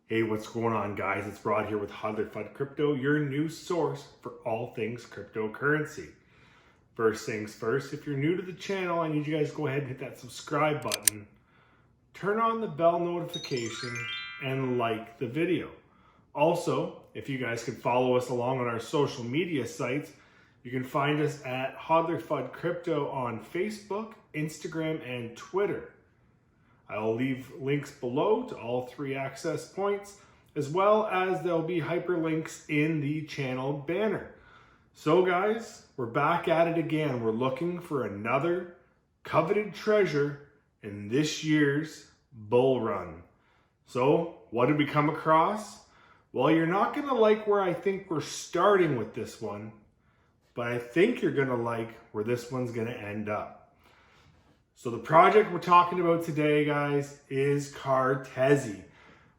Hey, what's going on, guys? It's Rod here with Hodler Fund Crypto, your new source for all things cryptocurrency. First things first, if you're new to the channel, I need you guys to go ahead and hit that subscribe button, turn on the bell notification, and like the video. Also, if you guys can follow us along on our social media sites, you can find us at Hodler Fund Crypto on Facebook, Instagram, and Twitter. I'll leave links below to all three access points, as well as there'll be hyperlinks in the channel banner. So guys, we're back at it again. We're looking for another coveted treasure in this year's bull run. So what did we come across? Well, you're not going to like where I think we're starting with this one, but I think you're going to like where this one's going to end up. So the project we're talking about today, guys, is Cartesi,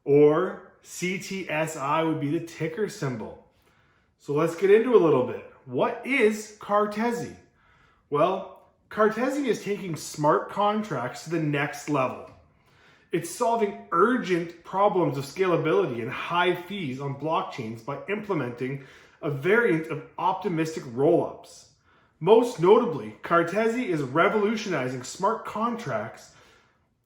or CTSI would be the ticker symbol. So let's get into a little bit. What is Cartesi? Well, Cartesi is taking smart contracts to the next level. It's solving urgent problems of scalability and high fees on blockchains by implementing a variant of optimistic rollups. Most notably, Cartesi is revolutionizing smart contracts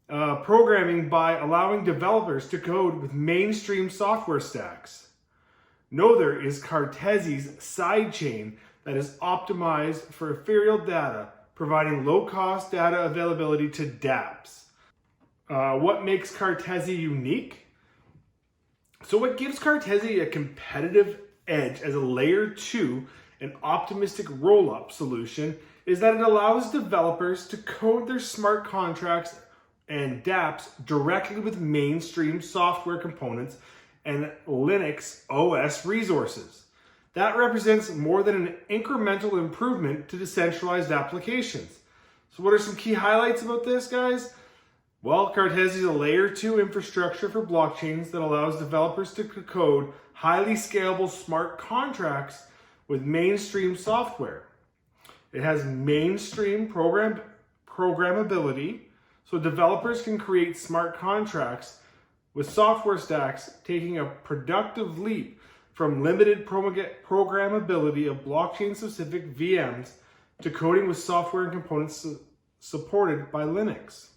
programming by allowing developers to code with mainstream software stacks. Nother is Cartesi's sidechain that is optimized for ethereal data, providing low-cost data availability to dApps. What makes Cartesi unique? So what gives Cartesi a competitive edge as a layer 2 an optimistic roll-up solution is that it allows developers to code their smart contracts and dApps directly with mainstream software components and Linux OS resources. That represents more than an incremental improvement to decentralized applications. So what are some key highlights about this, guys? Well, Cartesi is a layer 2 infrastructure for blockchains that allows developers to code highly scalable smart contracts with mainstream software. It has mainstream programmability, so developers can create smart contracts with software stacks, taking a productive leap from limited programmability of blockchain-specific VMs to coding with software and components supported by Linux.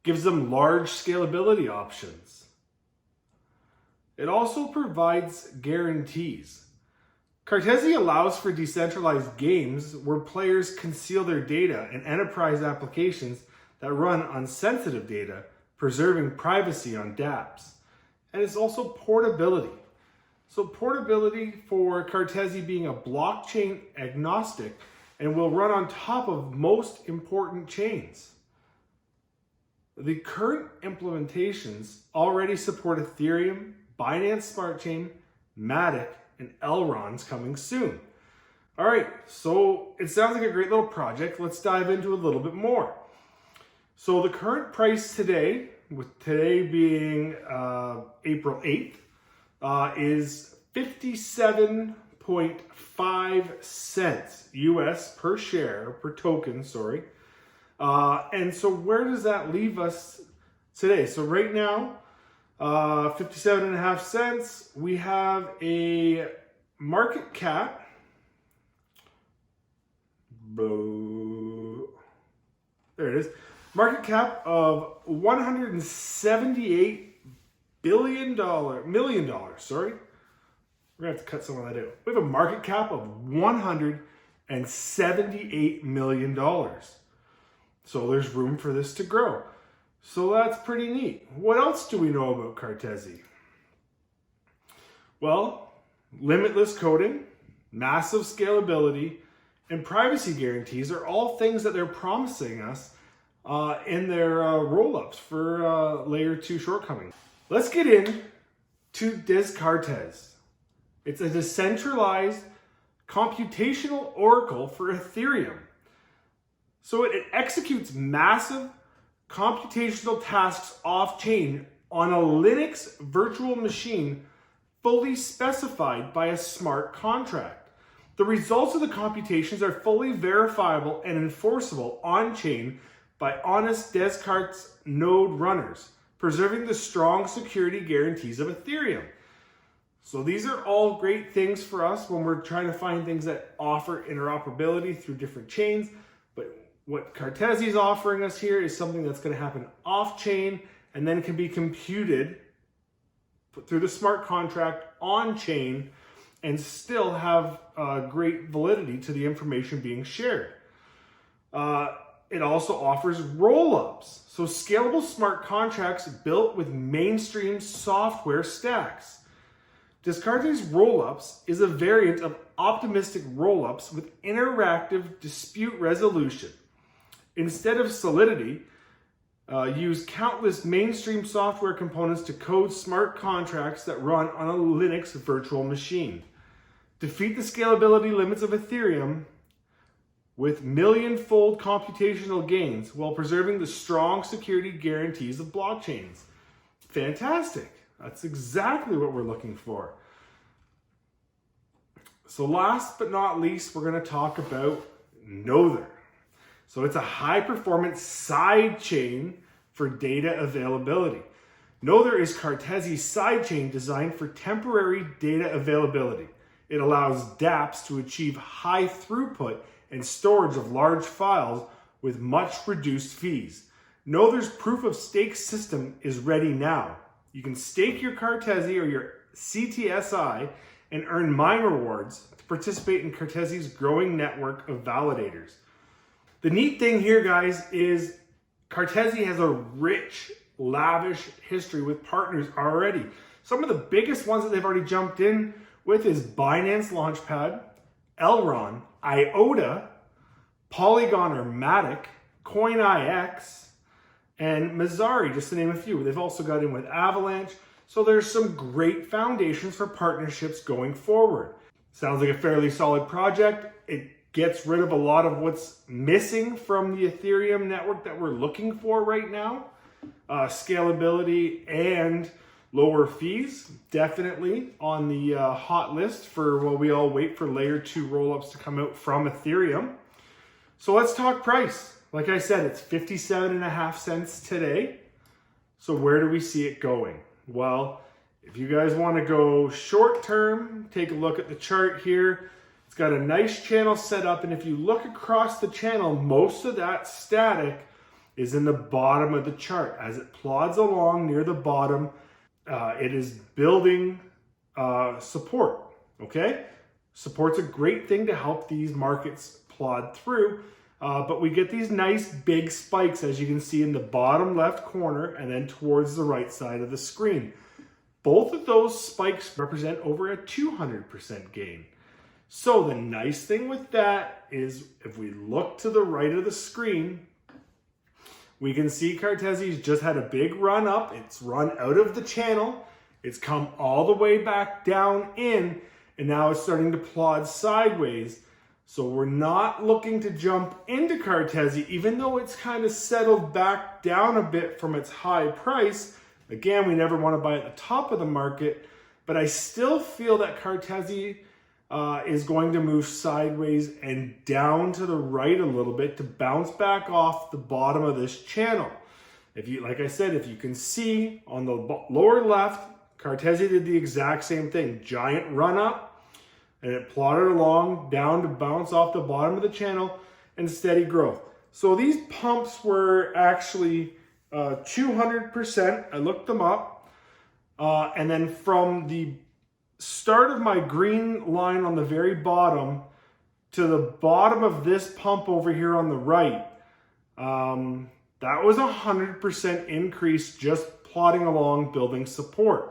Gives them large scalability options. It also provides guarantees. Cartesi allows for decentralized games where players conceal their data and enterprise applications that run on sensitive data, preserving privacy on dApps. And it's also portability. So portability for Cartesi being a blockchain agnostic and will run on top of most important chains. The current implementations already support Ethereum, Binance Smart Chain, Matic, and Elrond's coming soon. All right, so it sounds like a great little project. Let's dive into a little bit more. So the current price today, with today being April 8th, is 57.5 cents US per share, per token, sorry. And so where does that leave us today? So right now, 57.5 cents. We have a market cap. There it is. Market cap of $178 million. Sorry. We're going to have to cut some of that out. We have a market cap of $178 million. So there's room for this to grow. So that's pretty neat. What else do we know about Cartesi? Well, limitless coding, massive scalability, and privacy guarantees are all things that they're promising us in their roll-ups for layer 2 shortcomings. Let's get into Descartes. It's a decentralized computational oracle for Ethereum. So it executes massive computational tasks off-chain on a Linux virtual machine fully specified by a smart contract. The results of the computations are fully verifiable and enforceable on-chain by honest Descartes node runners, preserving the strong security guarantees of Ethereum. So these are all great things for us when we're trying to find things that offer interoperability through different chains. But what Cartesi is offering us here is something that's going to happen off-chain and then can be computed through the smart contract on-chain and still have great validity to the information being shared. It also offers roll-ups, so scalable smart contracts built with mainstream software stacks. Descartes' roll-ups is a variant of optimistic roll-ups with interactive dispute resolution. Instead of Solidity, use countless mainstream software components to code smart contracts that run on a Linux virtual machine. Defeat the scalability limits of Ethereum with million-fold computational gains while preserving the strong security guarantees of blockchains. Fantastic. That's exactly what we're looking for. So last but not least, we're going to talk about Nother. So it's a high-performance side chain for data availability. Nother is Cartesi's sidechain designed for temporary data availability. It allows dApps to achieve high throughput and storage of large files with much reduced fees. Nother's proof-of-stake system is ready now. You can stake your Cartesi or your CTSI and earn mine rewards to participate in Cartesi's growing network of validators. The neat thing here, guys, is Cartesi has a rich, lavish history with partners already. Some of the biggest ones that they've already jumped in with is Binance Launchpad, Elrond, IOTA, Polygon or Matic, CoinIX, and Messari, just to name a few. They've also got in with Avalanche. So there's some great foundations for partnerships going forward. Sounds like a fairly solid project. It gets rid of a lot of what's missing from the Ethereum network that we're looking for right now. Scalability and lower fees, definitely on the hot list for while we all wait for layer 2 rollups to come out from Ethereum. So let's talk price. Like I said, it's 57.5 cents today. So where do we see it going? Well, if you guys want to go short term, take a look at the chart here. It's got a nice channel set up, and if you look across the channel, most of that static is in the bottom of the chart. As it plods along near the bottom, it is building support, okay? Support's a great thing to help these markets plod through, but we get these nice big spikes, as you can see in the bottom left corner and then towards the right side of the screen. Both of those spikes represent over a 200% gain. So the nice thing with that is if we look to the right of the screen, we can see Cartesi's just had a big run up. It's run out of the channel. It's come all the way back down in, and now it's starting to plod sideways. So we're not looking to jump into Cartesi, even though it's kind of settled back down a bit from its high price. Again, we never want to buy at the top of the market, but I still feel that Cartesi is going to move sideways and down to the right a little bit to bounce back off the bottom of this channel. If you, like I said, if you can see on the lower left, Cartesi did the exact same thing. Giant run up, and it plodded along down to bounce off the bottom of the channel and steady growth. So these pumps were actually 200%. I looked them up. And then from the start of my green line on the very bottom to the bottom of this pump over here on the right, that was 100% increase just plodding along, building support.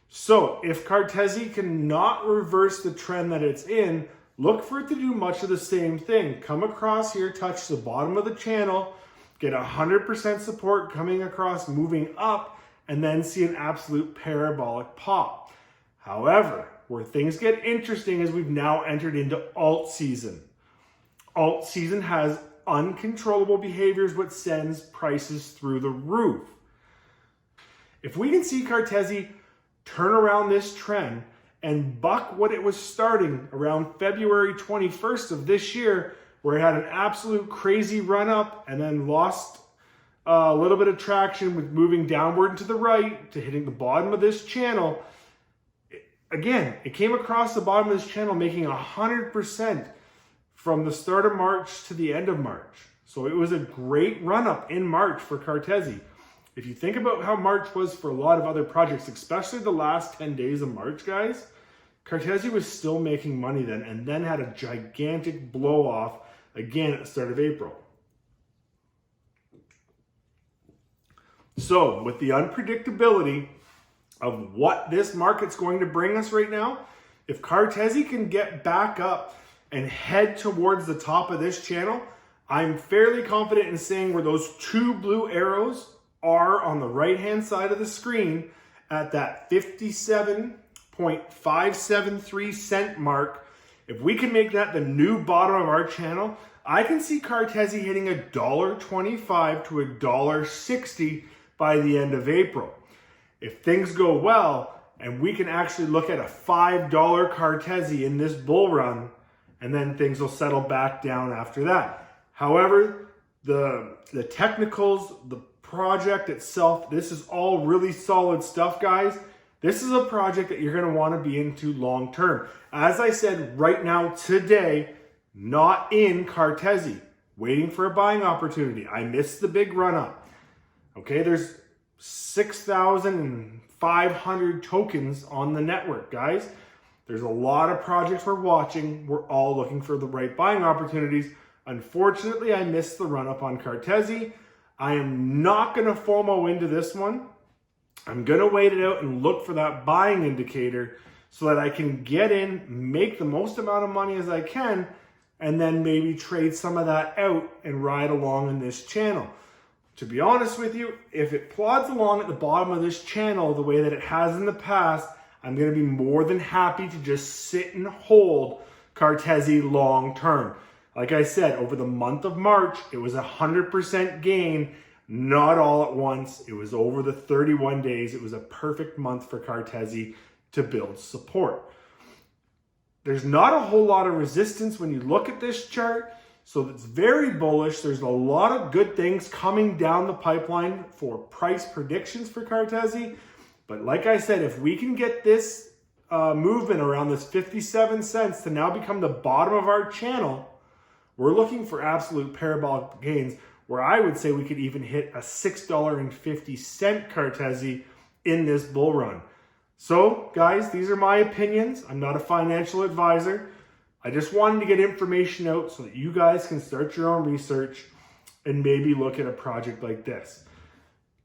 So if Cartesi cannot reverse the trend that it's in, look for it to do much of the same thing. Come across here, touch the bottom of the channel, get 100% support coming across, moving up, and then see an absolute parabolic pop. However, where things get interesting is we've now entered into alt season. Alt season has uncontrollable behaviors, which sends prices through the roof. If we can see Cartesi turn around this trend and buck what it was starting around February 21st of this year, where it had an absolute crazy run up and then lost a little bit of traction with moving downward and to the right to hitting the bottom of this channel. Again, it came across the bottom of this channel making 100% from the start of March to the end of March. So it was a great run up in March for Cartesi. If you think about how March was for a lot of other projects, especially the last 10 days of March, guys, Cartesi was still making money then, and then had a gigantic blow off again at the start of April. So with the unpredictability of what this market's going to bring us right now, if Cartesi can get back up and head towards the top of this channel, I'm fairly confident in saying where those two blue arrows are on the right-hand side of the screen at that 57.573 cent mark. If we can make that the new bottom of our channel, I can see Cartesi hitting $1.25 to $1.60 by the end of April. If things go well and we can actually look at a $5 Cartesi in this bull run, and then things will settle back down after that. However, the technicals, the project itself, this is all really solid stuff, guys. This is a project that you're going to want to be into long term. As I said, right now, today, not in Cartesi, waiting for a buying opportunity. I missed the big run up. Okay, there's 6,500 tokens on the network, guys. There's a lot of projects we're watching. We're all looking for the right buying opportunities. Unfortunately, I missed the run up on Cartesi. I am not going to FOMO into this one. I'm going to wait it out and look for that buying indicator so that I can get in, make the most amount of money as I can, and then maybe trade some of that out and ride along in this channel. To be honest with you, if it plods along at the bottom of this channel the way that it has in the past, I'm going to be more than happy to just sit and hold Cartesi long term. Like I said, over the month of March, it was 100% gain, not all at once. It was over the 31 days. It was a perfect month for Cartesi to build support. There's not a whole lot of resistance when you look at this chart, so it's very bullish. There's a lot of good things coming down the pipeline for price predictions for Cartesi. But like I said, if we can get this movement around this 57 cents to now become the bottom of our channel, we're looking for absolute parabolic gains, where I would say we could even hit a $6.50 Cartesi in this bull run. So guys, these are my opinions. I'm not a financial advisor. I just wanted to get information out so that you guys can start your own research and maybe look at a project like this.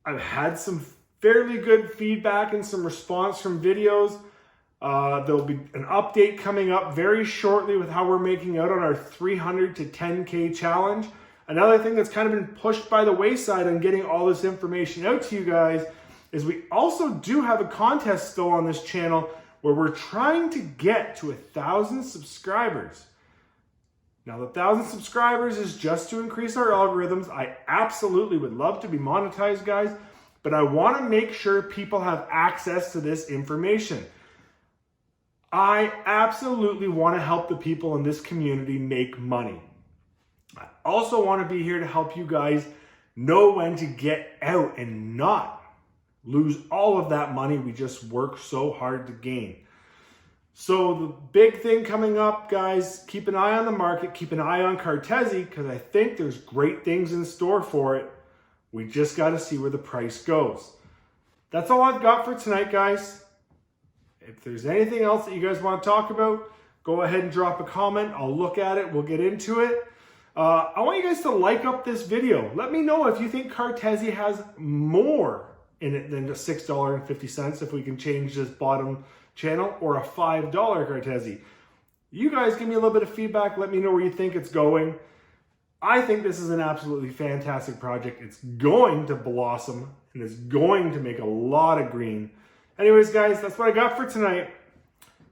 I've had some fairly good feedback and some response from videos. There'll be an update coming up very shortly with how we're making out on our 300 to 10K challenge. Another thing that's kind of been pushed by the wayside on getting all this information out to you guys is we also do have a contest still on this channel where we're trying to get to 1,000 subscribers. Now, the 1,000 subscribers is just to increase our algorithms. I absolutely would love to be monetized, guys, but I want to make sure people have access to this information. I absolutely want to help the people in this community make money. I also want to be here to help you guys know when to get out and not lose all of that money we just worked so hard to gain. So the big thing coming up, guys, keep an eye on the market, keep an eye on Cartesi, because I think there's great things in store for it. We just got to see where the price goes. That's all I've got for tonight, guys. If there's anything else that you guys want to talk about, go ahead and drop a comment. I'll look at it. We'll get into it. I want you guys to like up this video. Let me know if you think Cartesi has more in it than just $6.50 if we can change this bottom channel, or a $5 Cartesi. You guys give me a little bit of feedback. Let me know where you think it's going. I think this is an absolutely fantastic project. It's going to blossom and it's going to make a lot of green. Anyways, guys, that's what I got for tonight.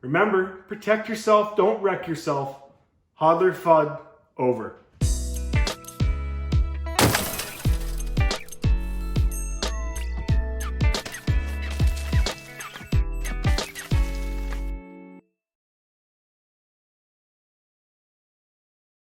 Remember, protect yourself. Don't wreck yourself. Hodler FUD, over.